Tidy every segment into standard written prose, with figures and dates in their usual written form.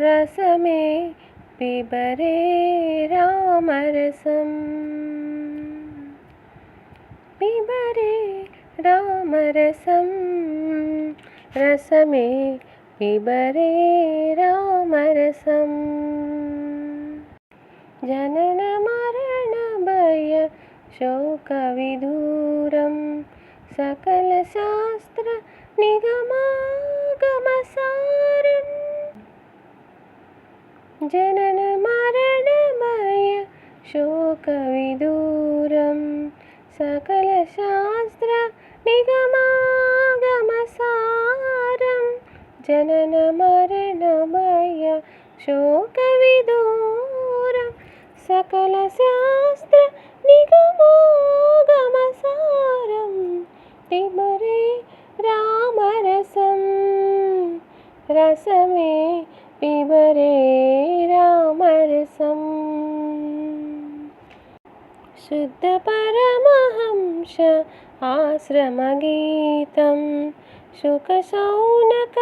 రసమే పిబరే రామరసం పిబరే రామరసం రసమే పిబరే రామరసం జనన మరణ భయ శోక విదూరం సకల శాస్త్ర నిగమాగమసారం జనన మరణ భయ శోక విదూరం సకల శాస్త్ర నిగమాగమసారం జనన మరణ భయ శోక విదూరం సకల శాస్త్ర నిగమాగమసారం పిబరే రామరసం రసమే పిబరే రామరసం శుద్ధ పరమహంస ఆశ్రమగీతం శుక శౌనక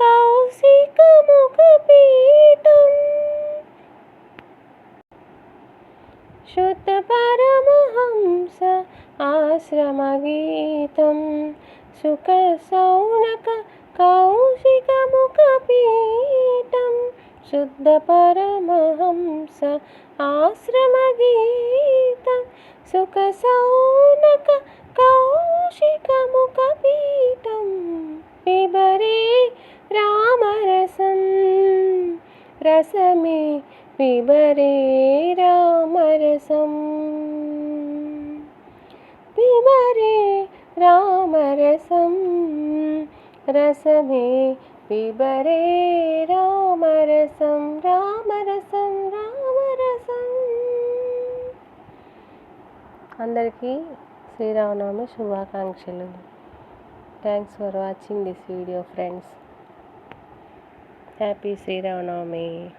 కౌశిక ముఖపీఠం శుద్ధ పరమహంస ఆశ్రమగీతం శుక శౌనక కౌశిక ముఖపీఠం శుద్ధ పరమహంస ఆశ్రమగీతం సుఖ శౌనక కౌశిక ముఖపీఠం పిబరే రామరసం రసమే పిబరే రామరసం పిబరే రామరసం రసమే పిబరే రామరసం రామరసం రామరసం. అందరికీ శ్రీరామనవమి శుభాకాంక్షలు. Thanks for watching this video friends. Happy Sri Rama Navami.